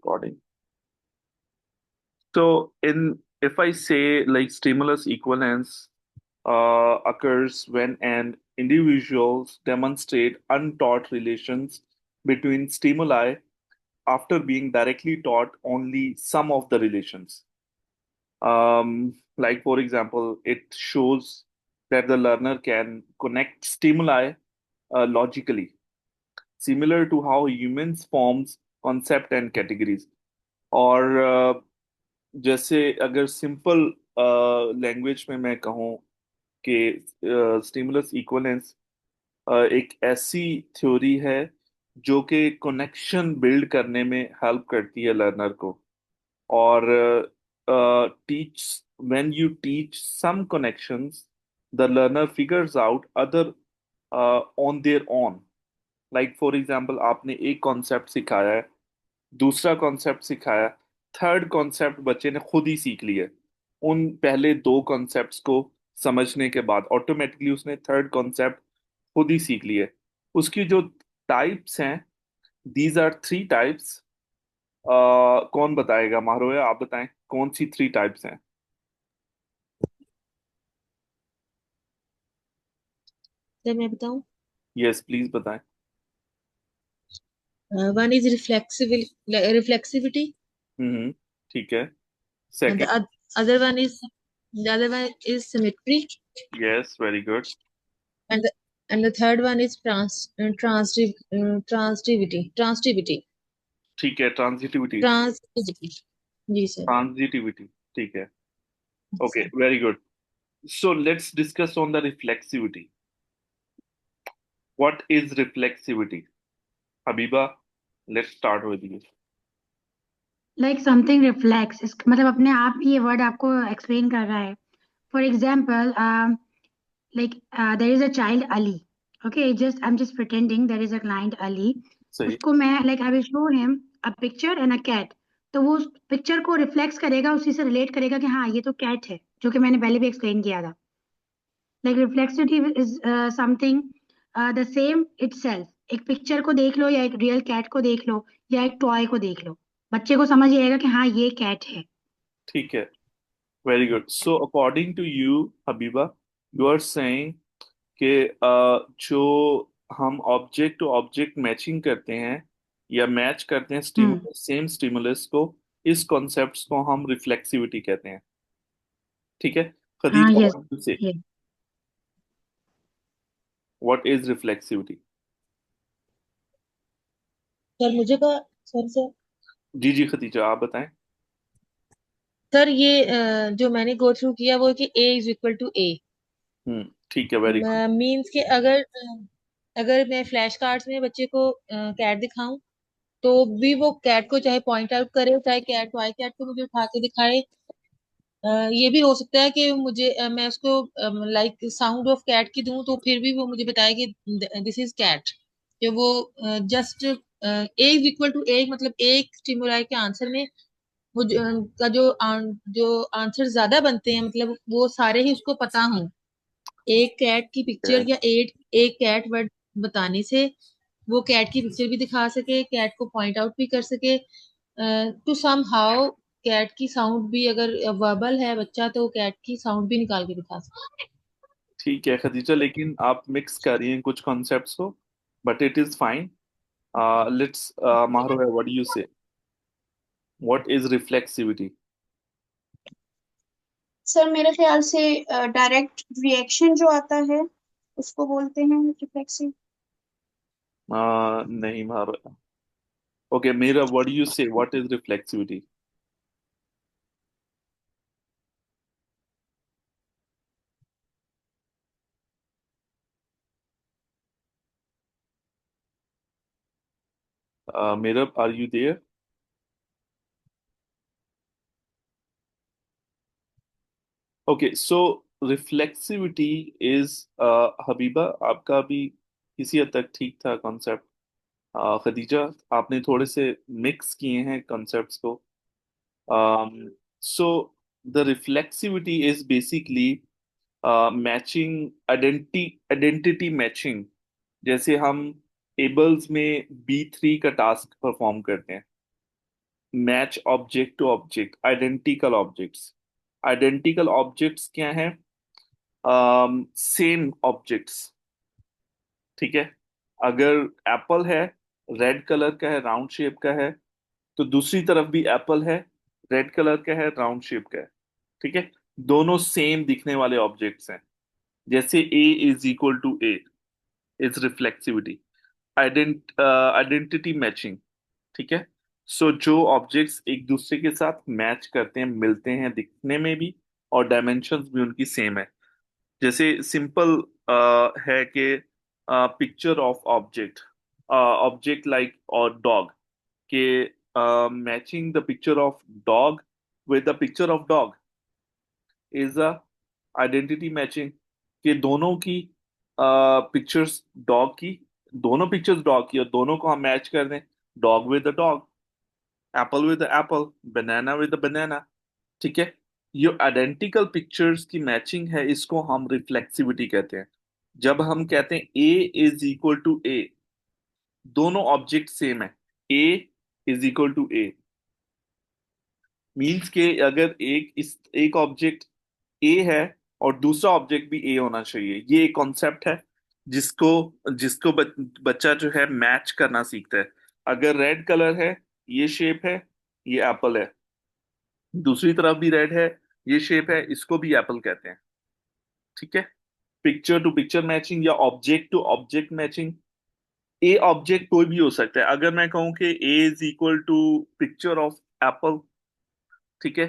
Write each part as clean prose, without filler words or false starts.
recording. So, in if I say like stimulus equivalence occurs when an individuals demonstrate untaught relations between stimuli after being directly taught only some of the relations. Like for example, it shows that the learner can connect stimuli logically, similar to how humans forms concept and categories. और जैसे अगर simple language में मैं कहूँ कि stimulus equivalence एक ऐसी theory है जो कि कनेक्शन बिल्ड करने में हेल्प करती है लर्नर को और teach when you teach some connections the learner figures out other on their own like for example आपने एक कॉन्सेप्ट सिखाया है दूसरा कॉन्सेप्ट सिखाया थर्ड कॉन्सेप्ट बच्चे ने खुद ही सीख लिया उन पहले दो कॉन्सेप्ट्स को समझने के बाद ऑटोमेटिकली उसने थर्ड कॉन्सेप्ट खुद ही सीख लिया उसकी जो टाइप्स हैं दीज आर थ्री टाइप्स कौन बताएगा मारोया आप बताएं कौन सी थ्री टाइप्स हैं सर मैं बताऊं। यस प्लीज बताएं वन इज रिफ्लेक्सिविटी ठीक है and second the other one is symmetry yes very good and the third one is transitivity ठीक है ट्रांजिटिविटी transitivity जी सर। ट्रांजिटिविटी ठीक है okay sir very good So let's discuss on the reflexivity. What is reflexivity? Habiba, let's start with you. Like something reflex इस मतलब अपने आप ये word आपको एक्सप्लेन कर रहा है. For example like there is a child Ali. Okay, just I'm just pretending there is a client Ali. सही उसको मैं like I will show him a picture and a cat. तो वो उस पिक्चर को रिफ्लेक्स करेगा, उसी से रिलेट करेगा कि हाँ ये तो कैट है, जो कि मैंने पहले भी एक्सप्लेन किया था. Like reflexivity is something the same itself. एक पिक्चर को देख लो या एक रियल कैट को देख लो या एक टॉय को देख लो, बच्चे को समझ आएगा कि हाँ ये कैट है. ठीक है very good so according to you Habiba you are saying कि जो हम ऑब्जेक्ट टू ऑब्जेक्ट मैचिंग करते हैं या मैच करते हैं हम्म. स्टिमुलस सेम स्टिमुलस को इस कॉन्सेप्ट्स को हम रिफ्लेक्सिविटी कहते हैं ठीक है हाँ. Khadija yes. What you say what is reflexivity sir मुझे का सर सर जी जी खदीजा आप बताएं सर ये जो मैंने गो थ्रू किया वो है कि A is equal to A ठीक है वेरी गुड मीन्स के अगर अगर मैं फ्लैश कार्ड्स में बच्चे को कैट दिखाऊं तो भी वो कैट को चाहे पॉइंट आउट करे चाहे कैट वाई कैट को मुझे उठा के दिखाए। ये भी हो सकता है कि मुझे मैं उसको लाइक साउंड ऑफ कैट की दूं तो फिर भी वो मुझे बताए कि दिस इज कैट। कि वो just A is equal to A मतलब एक स्टिमुलाई के आंसर में वो का जो आंसर ज्यादा बनते हैं मतलब वो सारे ही उसको पता हों। एक कैट की पिक्चर या एक कैट वर्ड बताने से वो कैट की पिक्चर भी दिखा सके कैट को पॉइंट आउट भी कर सके टू सम हाउ कैट की साउंड भी अगर वर्बल है बच्चा तो कैट की साउंड भी निकाल के दिखा सकता ठीक है खदीजा लेकिन आप मिक्स कर रही हैं कुछ कॉन्सेप्ट्स को but it is fine let's माहरो what do you say what is reflexivity sir मेरे ख्याल से डायरेक्ट रिएक्शन जो आता है उसको बोलते हैं रिफ्लेक्सिव. नहीं माहरो ओके मेरा what do you say what is reflexivity मेरा are you there okay so reflexivity is Habiba आपका भी किसी हद तक ठीक था कॉन्सेप्ट खदीजा आपने थोड़े से मिक्स किए हैं कॉन्सेप्ट्स को so the reflexivity is basically matching identity matching जैसे हम टेबल्स में बी थ्री का टास्क परफॉर्म करते हैं match object to object, identical objects. Identical objects क्या है? Same objects. ठीक है। अगर एप्पल है, रेड कलर का है, राउंड शेप का है, तो दूसरी तरफ भी एप्पल है, रेड कलर का है, राउंड शेप का है। ठीक है। दोनों सेम दिखने वाले ऑब्जेक्ट्स हैं। जैसे A is equal to A is reflexivity. Identity matching. ठीक है। सो जो ऑब्जेक्ट्स एक दूसरे के साथ मैच करते हैं, मिलते हैं दिखने में भी, और डायमेंशंस भी उनकी सेम है। जैसे सिंपल है कि picture of object, object like और डॉग, के matching the picture of dog with the picture of dog is a identity matching. कि दोनों की पिक्चर्स डॉग की, दोनों पिक्चर्स डॉग की, और दोनों को हम मैच कर दें, dog with the dog, Apple with the Apple, banana with the banana. ठीक है। ये आइडेंटिकल पिक्चर्स की मैचिंग है, इसको हम रिफ्लेक्सिविटी कहते हैं। जब हम कहते हैं A is equal to A, दोनों ऑब्जेक्ट सेम है, A is equal to A, means के अगर एक ऑब्जेक्ट ए है और दूसरा ऑब्जेक्ट भी ए होना चाहिए। ये एक कॉन्सेप्ट है जिसको जिसको बच्चा जो है मैच करना सीखता है। अगर रेड कलर है, ये शेप है, ये एप्पल है, दूसरी तरफ भी रेड है, ये शेप है, इसको भी एप्पल कहते हैं। ठीक है। पिक्चर टू पिक्चर मैचिंग या object to object matching. A object कोई भी हो सकता है। अगर मैं कहूं कि A is equal to picture of apple, ठीक है,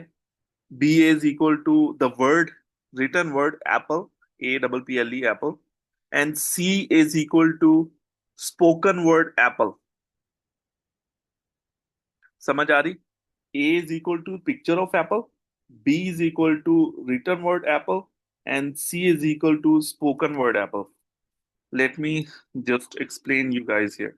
B is equal to the word, written word apple, A double P L E apple, and C is equal to spoken word apple. समझ आ रही? A is equal to picture of apple, B is equal to written word apple, and C is equal to spoken word apple. Let me just explain you guys here.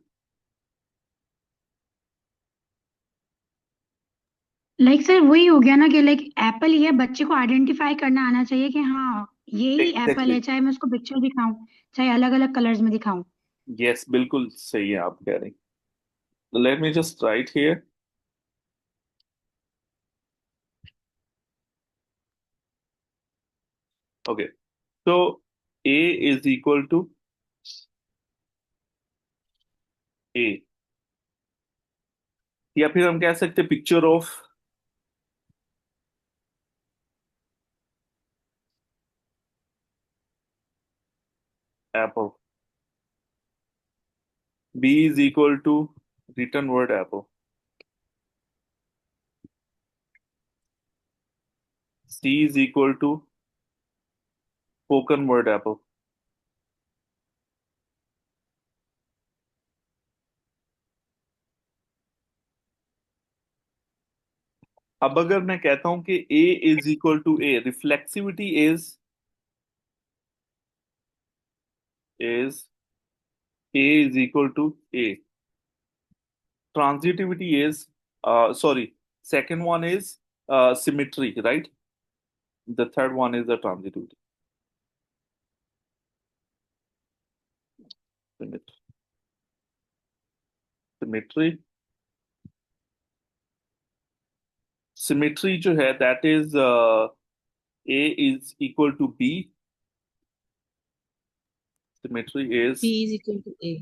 Like sir वही हो गया ना कि like Apple ही है, बच्चे को identify करना आना चाहिए कि हाँ ये ही एप्पल Exactly. है, चाहे मैं उसको पिक्चर दिखाऊं चाहे अलग अलग कलर्स में दिखाऊं। Yes, बिल्कुल सही है आप कह रहे हैं। Let me just write here. Okay. So A is equal to A, या फिर हम कह सकते picture of Apple. B is equal to written word apple. C is equal to spoken word apple. अब अगर मैं कहता हूं कि A is equal to A, reflexivity is A is equal to A, transitivity is sorry, second one is symmetry, right? The third one is the transitivity. Symmetry, symmetry, symmetry जो है that is A is equal to B, symmetry is B is equal to A.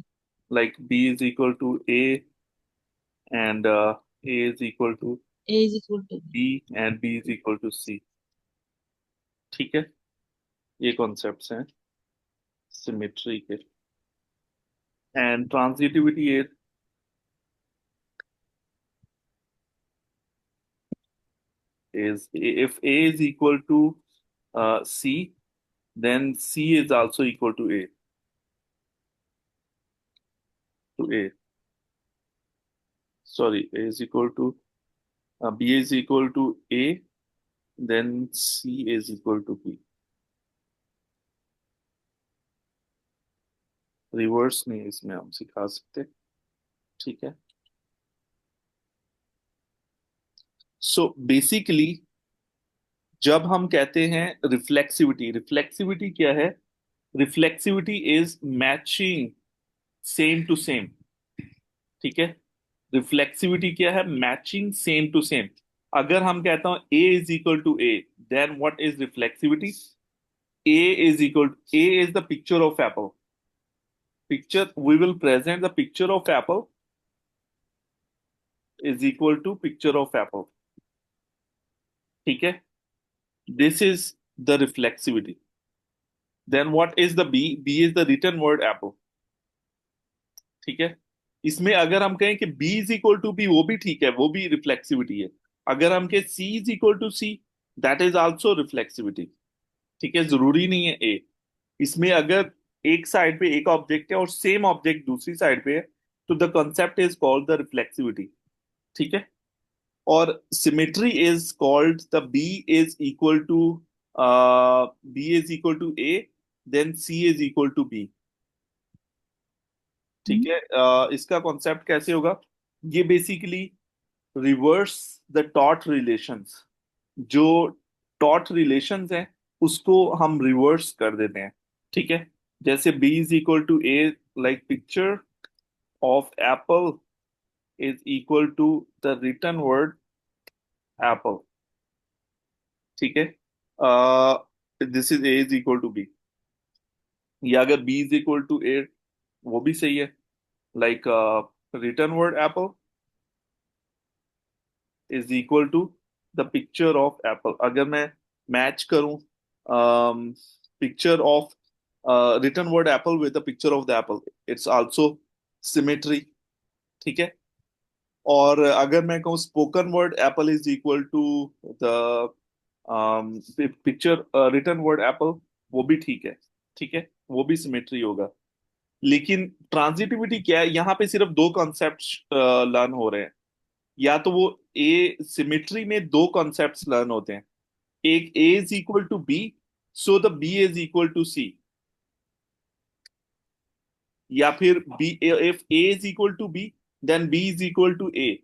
like B is equal to A, and A is equal to A is equal to B. B, and B is equal to C. ठीक है। ये concepts हैं symmetry के। And transitivity is if A is equal to C, then C is also equal to A. To A. Sorry, A is equal to B is equal to A, then C is equal to B. Reverse नहीं इसमें हम सिखा सकते। ठीक है। So basically जब हम कहते हैं रिफ्लेक्सिविटी, रिफ्लेक्सिविटी क्या है? Reflexivity is matching same to same. ठीक है। रिफ्लेक्सिविटी क्या है? Matching same to same. अगर हम कहता हूं A is equal to A, then what is reflexivity? A is the picture of apple. Picture, we will present the picture of apple is equal to picture of apple. ठीक है? This is the reflexivity. Then what is the B? B is the written word apple. ठीक है? इसमें अगर हम कहें कि B is equal to B, वो भी ठीक है, वो भी रिफ्लेक्सिविटी है। अगर हम कहें C is equal to C, that is also reflexivity. ठीक है? जरूरी नहीं है A। इसमें अगर एक साइड पे एक ऑब्जेक्ट है और सेम ऑब्जेक्ट दूसरी साइड पे है, तो the concept is called the reflexivity. ठीक है? और symmetry is called the B is equal to A, then C is equal to B. ठीक है? इसका कॉन्सेप्ट कैसे होगा? ये basically reverse the taught relations. जो टॉट रिलेशंस हैं उसको हम रिवर्स कर देते हैं। ठीक है? जैसे b is equal to A, like picture of apple is equal to the written word apple. ठीक है? This is a is equal to b। या अगर b is equal to a, वो भी सही है, like written word apple is equal to the picture of apple. अगर मैं मैच करूं picture of written word apple with the picture of the apple, it's also symmetry. ठीक है? और अगर मैं कहूँ spoken word apple is equal to the picture written word apple, वो भी ठीक है। ठीक है? वो भी सिमेट्री होगा। लेकिन ट्रांजिटिविटी क्या है? यहाँ पे सिर्फ दो कॉन्सेप्ट लर्न हो रहे हैं। या तो वो ए सिमेट्री में दो कॉन्सेप्ट्स लर्न होते हैं, एक A is equal to B, so the B is equal to C. या फिर B, if A is equal to B, then B is equal to A.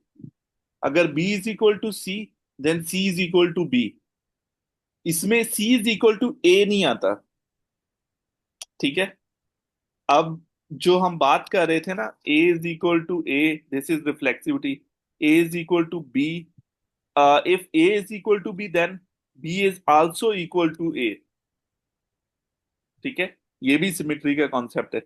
अगर B is equal to C, then C is equal to B. इसमें C is equal to A नहीं आता। ठीक है? अब जो हम बात कर रहे थे ना, A is equal to A, this is reflexivity. A is equal to B, if A is equal to B, then B is also equal to A. ठीक है? ये भी सिमेट्री का कॉन्सेप्ट है।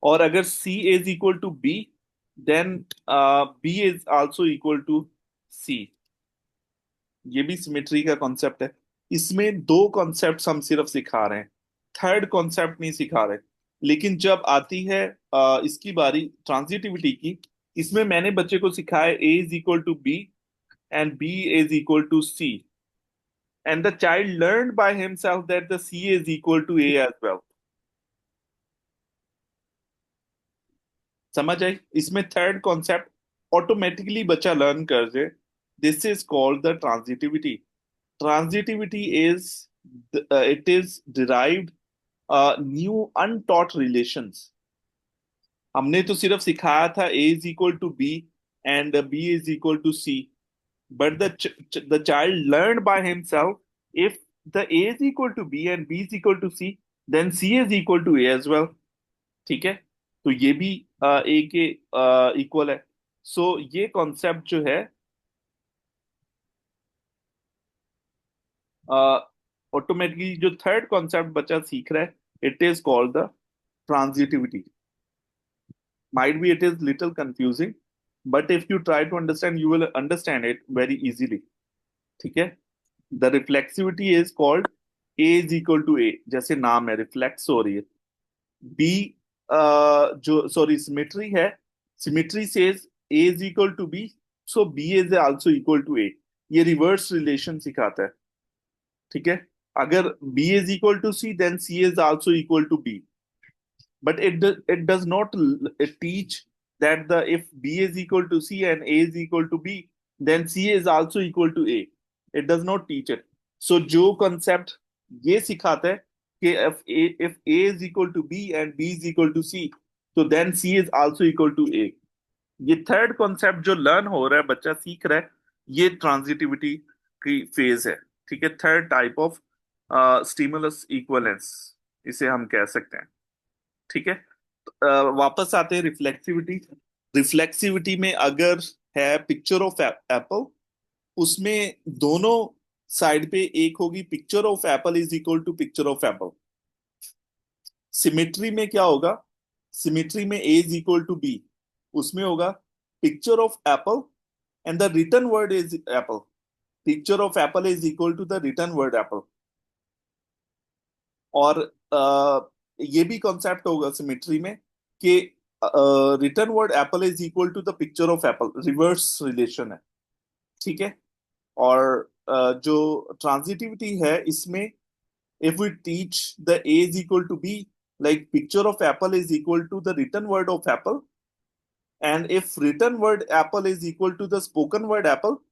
और अगर C is equal to B, then B is also equal to C. ये भी सिमेट्री का कॉन्सेप्ट है। इसमें दो कॉन्सेप्ट्स हम सिर्फ सिखा रहे हैं, थर्ड कॉन्सेप्ट नहीं सिखा रहे। लेकिन जब आती है इसकी बारी ट्रांजिटिविटी की, इसमें मैंने बच्चे को सिखाया A is equal to B and B is equal to C, and the child learn by himself that the C is equal to A as well. समझ आई? इसमें थर्ड कॉन्सेप्ट ऑटोमेटिकली बच्चा लर्न कर जाए। This is called the transitivity. Transitivity is it is derived new untaught relations. हमने तो सिर्फ सिखाया था a is equal to b and b is equal to c, but the child learned by himself, if the a is equal to b and b is equal to c, then c is equal to a as well. ठीक है? तो ये भी a के equal है। सो ये concept जो है ऑटोमेटिकली, जो थर्ड कॉन्सेप्ट बच्चा सीख रहा है, it is called the transitivity. Might be it is little confusing, but if you try to understand, you will understand it very easily. ठीक है? The reflexivity is called A is equal to A, जैसे नाम है, reflex हो रही है। B जो sorry symmetry है, symmetry says A is equal to B, so B is also equal to A. ये रिवर्स रिलेशन सिखाता है। ठीक है? अगर b is equal to c, then c is also equal to b, but it does not teach that the if b is equal to c and a is equal to b, then c is also equal to a. It does not teach it. So जो concept ये सिखाता है कि if a is equal to b and b is equal to c, तो then c is also equal to a. ये third concept जो learn हो रहा है, बच्चा सीख रहा है, ये ट्रांजिटिविटी की फेज है। ठीक है? Third type of stimulus equivalence, इसे हम कह सकते हैं। ठीक है? वापस आते हैं रिफ्लेक्सिविटी। रिफ्लेक्सिविटी में अगर है पिक्चर ऑफ एप्पल, उसमें दोनों साइड पे एक होगी picture of apple is equal to picture of apple. Symmetry में क्या होगा, सिमेट्री में A is equal to B, उसमें होगा picture of apple and the written word is apple, picture of apple is equal to the written word apple. और ये भी concept होगा सिमेट्री में कि written word apple is equal to the picture of apple, reverse relation है, ठीक है। और जो ट्रांजिटिविटी है इसमें, if we teach the a is equal to b, like picture of apple is equal to the written word of apple, and if written word apple is equal to the spoken word apple,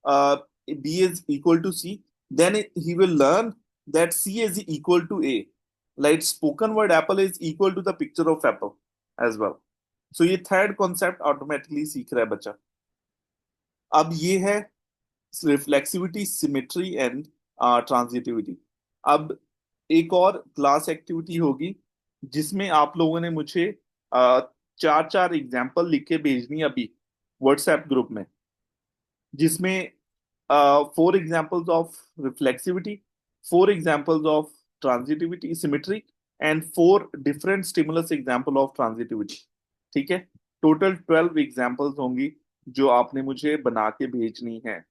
uh, b is equal to c, then he will learn that c is equal to a, like spoken word apple is equal to the picture of apple as well. So ये third concept automatically सीख रहा है बच्चा। अब ये है reflexivity, symmetry and transitivity. अब एक और क्लास एक्टिविटी होगी जिसमें आप लोगों ने मुझे चार चार एग्जाम्पल लिख के भेजनी है अभी व्हाट्सएप ग्रुप में, जिसमें 4 examples of reflexivity, 4 examples of transitivity symmetry and 4 different stimulus example of transitivity, ठीक है। टोटल 12 एग्जाम्पल्स होंगी जो आपने मुझे बना के भेजनी है।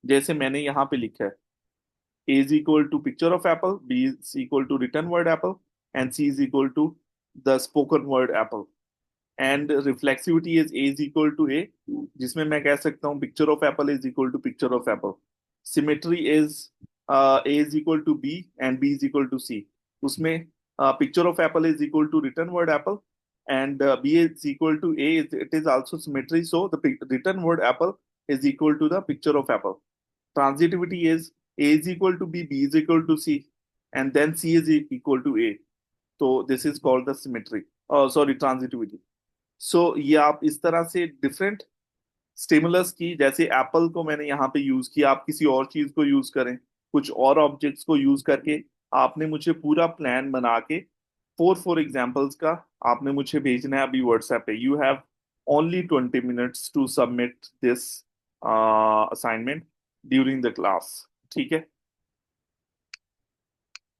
जैसे मैंने यहाँ पे लिखा है a is equal to picture of apple, b is equal to written word apple, and c is equal to the spoken word apple. And reflexivity is a is equal to a, जिसमें मैं कह सकता हूँ picture of apple is equal to picture of apple. Symmetry is a is equal to b and b is equal to c. उसमें picture of apple is equal to written word apple and b is equal to a. It is also symmetry, so the written word apple is equal to the picture of apple. Transitivity is a is equal to b, b is equal to c, and then c is equal to a. So this is called the symmetry. Sorry, transitivity. So ये आप इस तरह से different stimulus की, जैसे Apple को मैंने यहाँ पे यूज किया, आप किसी और चीज को यूज करें, कुछ और ऑब्जेक्ट्स को यूज करके आपने मुझे पूरा प्लान बना के 4 एग्जांपल्स का आपने मुझे भेजना है अभी व्हाट्सएप पे। You have only 20 minutes to submit this assignment during the class, ठीक है।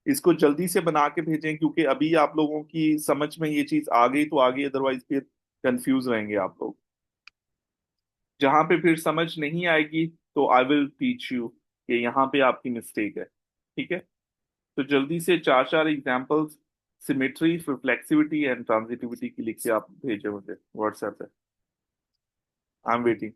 इसको जल्दी से बना के भेजें क्योंकि अभी आप लोगों की समझ में ये चीज आ गई तो आगे, अदरवाइज फिर कंफ्यूज रहेंगे आप लोग। जहां पे फिर समझ नहीं आएगी तो आई विल टीच यू कि यहाँ पे आपकी मिस्टेक है, ठीक है। तो जल्दी से 4 examples symmetry, reflexivity and transitivity की लिख के आप भेजें मुझे व्हाट्सएप पे। I am waiting.